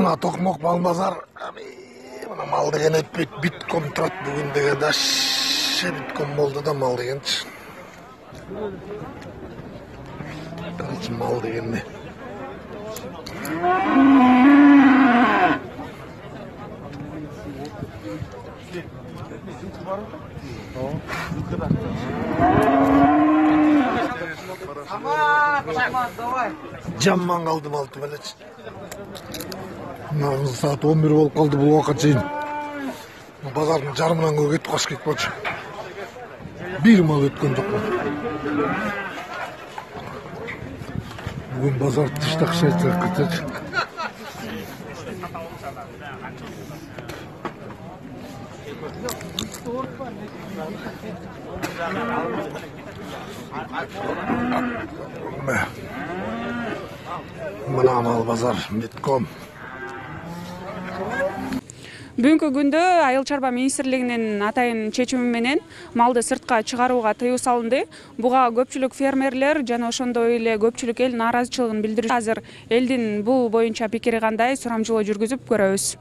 Мына токмок мал базар. Мына мал деген этпейт, битком турат бүгүн деген аше битком болду да мал дегенчи. Мал дегенде. Жаман қалды малды белечи. Saat 11 болып қалды бұл уақыт жейін. Базардың жарымынан көк етіп қаш кетіп болшы. Bir мал өткен жоқ. Бүгін базар тыштақ шайтыр кетеді. Мына мал базар битком. Бүгүнкү күндө Айыл чарба министрлигинин атайын чечими менен малды сыртка чыгарууга тыюу салынды. Буга көпчүлүк фермерлер жана ошондой эле көпчүлүк эл нааразычылыгын билдиришти. Азыр элдин бул боюнча пикири кандай сурамжылоо жүргүзүп көрөбүз.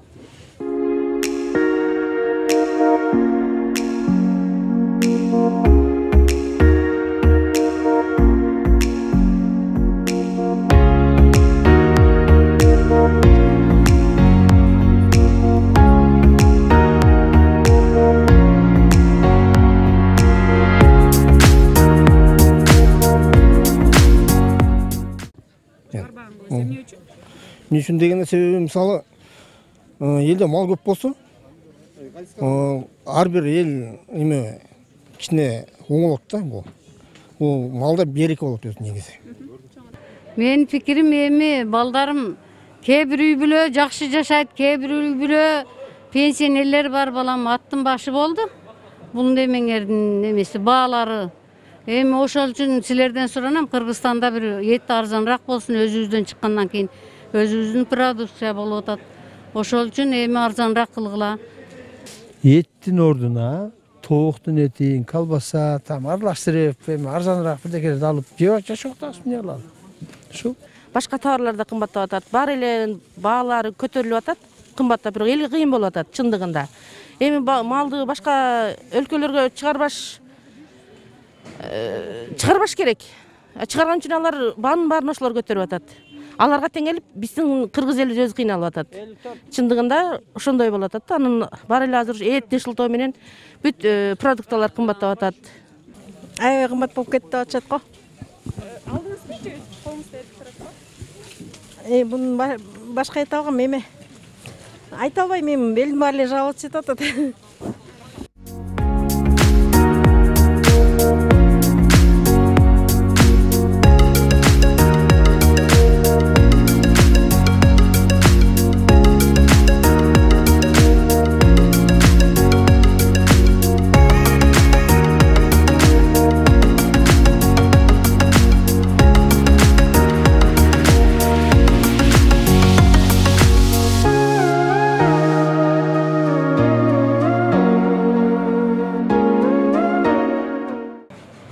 Не үшін дегенде себебі мысалы елде мал көп болса, әрбір ел кішкене оңалады да бұл. Ол малда береке болады өзі негізі. Мен пикирим балдарым кейбір үй бүлө жакшы жашайт, кейбір үй бүлө пенсионерлер бар, балам аттын башы болды. Бул немеңердин немеси баалары. Ошол үчүн силерден суранам, Кыргызстанда бир эт арзаныраак болсун, өзүбүздөн чыккандан кийин өзүбүздүн продукция болуп атат. Ошол үчүн арзаныраак кылгыла. Еттин ордуна тооктун этин, колбаса, аралаштырып, арзаныраак бирдекелерди алып жеп жашап атабыз, эмне кылалы? Ушу. Башка товарлар да кымбаттап атат. Бар эле баалары көтөрүлүп атат, кымбаттап, бирок элге кыйын болуп атат чындыгында. Малды башка өлкөлөргө чыгарбаш керек. Чыгарган үчүн алар баарын ошолор көтөрүп атат. Аларга тең келип, биздин кыргыз эли өзү кыйналып атат. Чындыгында ошондой болуп атат. Анын бар эле азыр эттин шылтоо менен бүт продукталар кымбаттап атат. Аябай кымбат болуп кетти деп атышат го. Алдыңызбы? Колуңузда этип турат го? Бунун башка айта алгам эме. Айта албайм, мен белим бар эле жабылып жетип атат.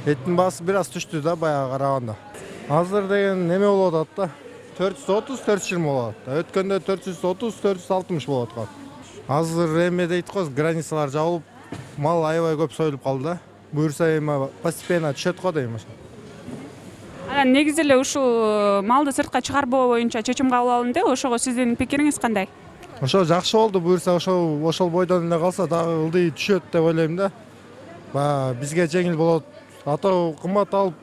Еттің басы biraz түштү да баягы караганда. Азыр деген неме болуп атат да. 430-420 болуп атат. Өткөндө 430-460 болуп аткан. Азыр эме дейт го, границалар жабылып, мал аябай көп союлуп калды да. Буюрса постепенно түшөт го дейм ошо. Анан негизи эле ушул малды сыртка чыгарбоо боюнча чечим кабыл алынды. Ошого сиздин пикириңиз кандай? Ошо жакшы болду. Буюрса ошол бойдон эле калса дагы ылдый түшөт деп ойлойм да. Бизге жеңил болот. Атау кымбат алып,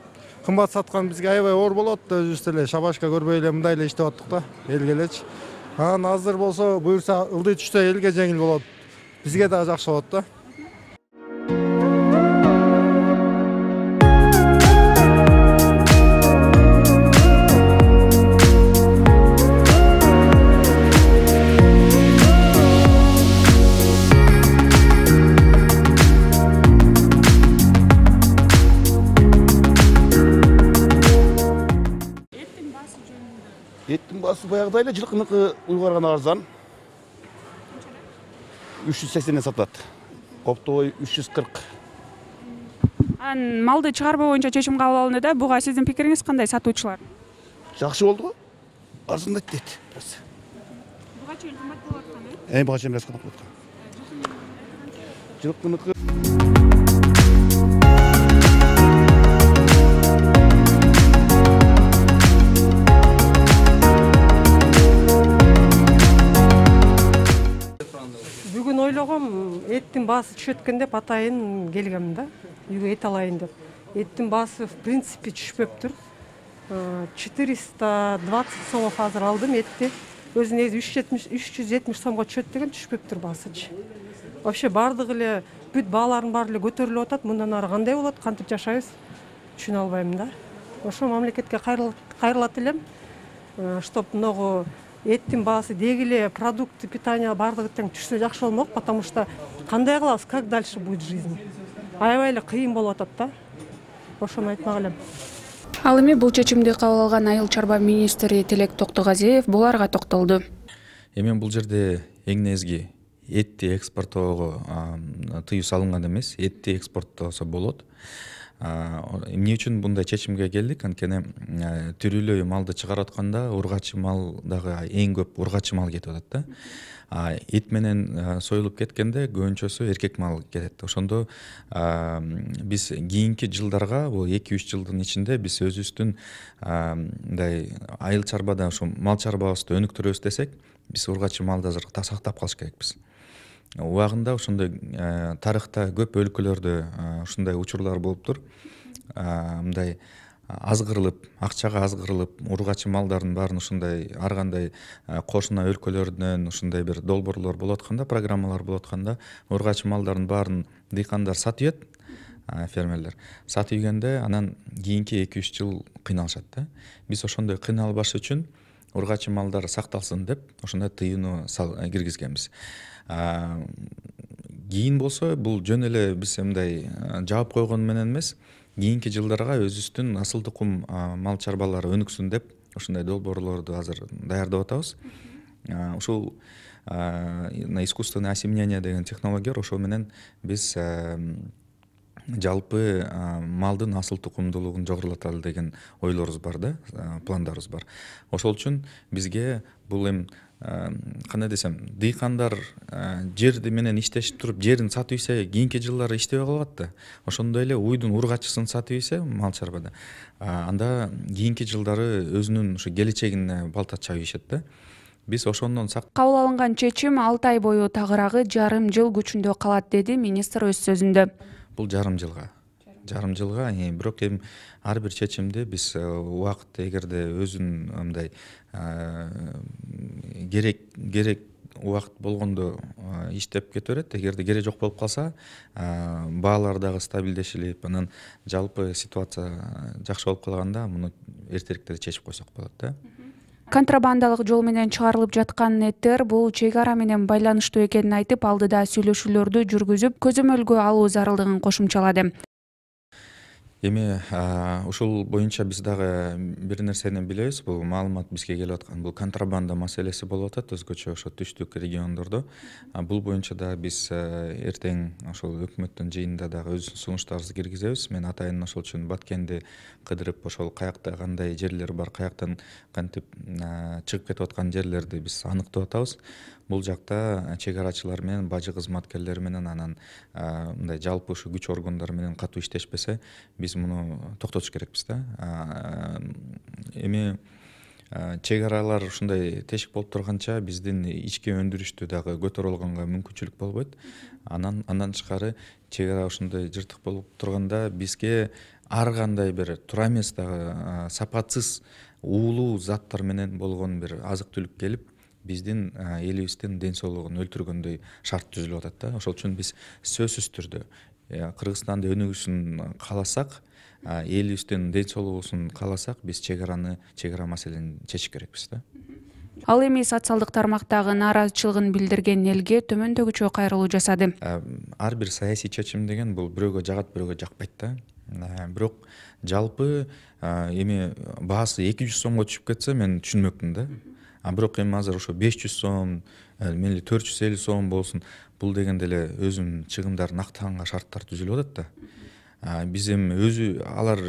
кымбат саткан бизге аябай оор болот. Өзүбүз эле шабашка көрбөй эле мындай эле иштеп аттык да, элге элечи. Анан азыр болсо, буюрса ылдый түштө элге жеңил болот. Бизге дагы жакшы болот да. Еттің басы баяғыда эле жылқыныкы уйгарган арзан. 380 сатылат. Коптой 340. Малды чыгарбоо боюнча чечим кабыл алынды да, буга сиздин пикириңиз кандай сатуучулар? Жакшы болду го. Арзандайт дейт. буга чейин кымбат болуп аткан Буга чейин бираз кымбат болуп аткан. Жылкыныкы Бүгін ойлағам, еттің басы түшөт экен деп атайын келгем да. Үйгө эт алайын деп. Еттің басы в принципе түшпөптүр. 420 сомго азыр алдым этти. Өзү негизи 370 сомго түшөт деген түшпөптүр басычы. Вообще бардыгы эле бүт баалардын баары эле көтөрүлүп атат. Мындан ары кандай болот, кантип жашайбыз? Түшүнө албайм да. Ошо мамлекетке кайрылат элем. Чтоб многу еттин баасы дегиле продукты питания бардыгы тең түшсө жакшы болмок, потому что кандай кылабыз, как дальше будет жизнь? Аябай эле кыйын болуп атат да. Ошону айтмак элем. Ал эми бул чечимди кабыл алган Айыл чарба министри Тилек Токтогазиев буларга токтолду. Эми бул жерде эң негизги этти экспорттоого тыюу салынган эмес, этти экспорттосо болот. Эмне үчүн мындай чечимге келдик? Анткени тирүүлөй малды чыгарып атканда ургачы мал дагы эң көп ургачы мал кетип атат да. Эт менен союлуп кеткенде көбүнчөсү эркек мал кетет. Ошондо биз кийинки жылдарга, бул 2-3 жылдын ичинде биз өзүбүздүн мындай айыл чарбада ошо мал чарбабызды өнүктүрөбүз десек, биз ургачы малды азыр сактап калыш керекпиз. Убагында ошондой тарыхта көп өлкөлөрдө ушундай учурлар болуптур. Мындай азгырылып, акчага азгырылып, ургачы малдардын баарын ушундай ар кандай кошуна өлкөлөрдөн ушундай бир долбоорлор болуп атканда, программалар болуп атканда, ургачы малдардын баарын дыйкандар сатып ийет, фермерлер. Сатып ийгенде анан кийинки 2-3 жыл кыйналышат да. Биз ошондой кыйналбаш үчүн ургачы малдар сакталсын деп ошондой тыюуну киргизгенбиз. Кийин болсо бул жөн эле биз мындай жаап койгон менен эмес, кийинки жылдарга өзүбүздүн асыл тукум мал чарбалары өнүксүн деп ошондой долбоорлорду азыр даярдап атабыз. Ушул искусственное осеменение деген технология ошол менен биз жалпы малдын асыл тукумдуулугун жогорулаталы деген ойлорубуз бар да, пландарыбыз бар. Ошол үчүн бизге бул эми кандай десем, дыйкандар жерди менен иштешип туруп, жерин сатып ийсе, кийинки жылдары иштебей калат да. Ошондой эле уйдун ургачысын сатып ийсе мал чарбада, анда кийинки жылдары өзүнүн ушу келечегине балта чабып ийишет да. Биз ошондон Кабыл алынган чечим 6 ай бою тагыраагы жарым жыл күчүндө калат, деди министр өз сөзүндө. Бул жарым жылга, бирок эми ар бир чечимди биз убакыт эгерде өзүнүн мындай керек убакыт болгондо иштеп кете берет. Эгерде керек жок болуп калса, баалар дагы стабилдешилип, анан жалпы ситуация жакшы болуп калганда муну эртерээк чечип койсок болот да. Контрабандалык жол менен чыгарылып жаткан эттер бул чек ара менен байланыштуу экенин айтып, алдыда сүйлөшүүлөрдү жүргүзүп, көзөмөлгө алуу зарылдыгын кошумчалады. Эми ушул боюнча биз дагы бир нерсени билебиз. Бул маалымат бизге келип аткан, бул контрабанда маселеси болуп атат өзгөчө ошо түштүк региондордо. Бул боюнча да биз эртең ошол өкмөттүн жыйынында дагы өз сунуштарыбызды киргизебиз. Мен атайын ошол үчүн Баткенди кыдырып, ошол каякта кандай жерлер бар, каяктан кантип чыгып кетип аткан жерлерди биз аныктап атабыз. Бул жакта чек арачылар менен, бажы кызматкерлери менен, анан мындай жалпы ушу күч органдары менен катуу иштешпесе, биз муну токтотуш керекпиз да. Эми чек аралар ушундай тешик болуп турганча биздин ички өндүрүштү дагы көтөрүп алганга мүмкүнчүлүк болбойт. Андан тышкары чек ара ушундай жыртык болуп турганда бизге ар кандай бир туура эмес дагы сапатсыз уулуу заттар менен болгон бир азык түлүк келип, биздин элибиздин ден соолугун өлтүргөндөй шарт түзүлүп атат да. Ошол үчүн биз сөзсүз түрдө Кыргызстанда өнүгүшүн кааласак, элибиздин ден соолугун кааласак, биз чек ара маселени чечиш керекпиз да. Ал эми социалдык тармактагы нааразычылыгын билдирген элге төмөндөгүчө кайрылуу жасады. Ар бир саясий чечим деген бул бирөөгө жагат, бирөөгө жакпайт да. Бирок жалпы эми баасы 200 сомго түшүп кетсе мен түшүнмөкмүн да. Бирок эми азыр ошо 500 сом, мейли 450 сом болсун, бул дегенде эле өзүнүн чыгымдарын актаганга шарттар түзүлүп атат да. Биз эми алар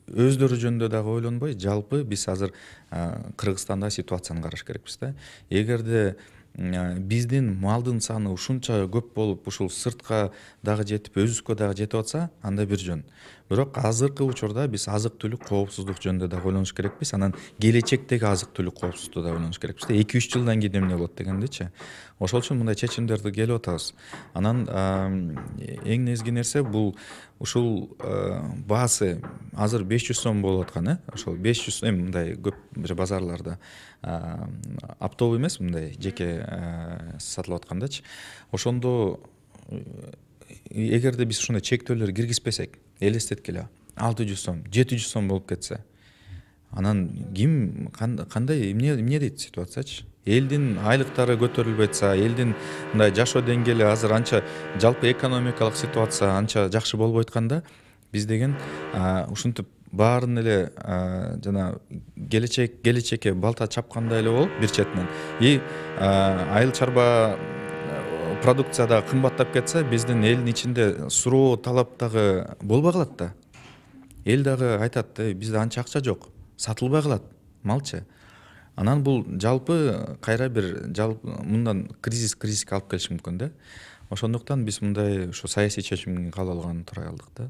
өздөрү жөнүндө дагы ойлонбой, жалпы биз азыр Кыргызстанда ситуацияны караш керекпиз да. Эгерде биздин малдын саны ушунча көп болуп ушул сыртка дагы жетип өзүбүзгө дагы жетип атса анда бир жөн. Бирок азыркы учурда биз азык түлүк коопсуздук жөнүндө да ойлонуш керекпиз. Анан келечектеги азык түлүк коопсуздукту да ойлонуш керекпиз. 2-3 жылдан кийин эмне болот дегендечи. Ошол үчүн мындай чечимдерди келип атабыз. Анан эң негизги нерсе бул ушул баасы азыр 500 сом болуп аткан, ошол 500 эми мындай көп базарларда оптовый эмес, мындай жеке сатылып аткандачы. Ошондо эгерде биз ушундай чектөөлөр киргизбесек, элестеткиле 600 сом, 700 сом болуп кетсе, анан ким кандай эмне дейт ситуациячы? Элдин айлыктары көтөрүлбөй атса, элдин мындай жашоо деңгээли азыр анча жалпы экономикалык ситуация анча жакшы болбой атканда, биз деген ушинтип баарын эле жана келечекке балта чапкандай эле болуп бир четинен. И айыл чарба продукция дагы кымбаттап кетсе, биздин элдин ичинде суроо талап дагы болбой калат да. Эл дагы айтат, бизде анча акча жок, сатылбай калат малчы. Анан бул жалпы кайра бир мындан кризиске алып келиши мүмкүн да. Ошондуктан биз мындай ушу саясий чечим кабыл алганын туура кылдык да.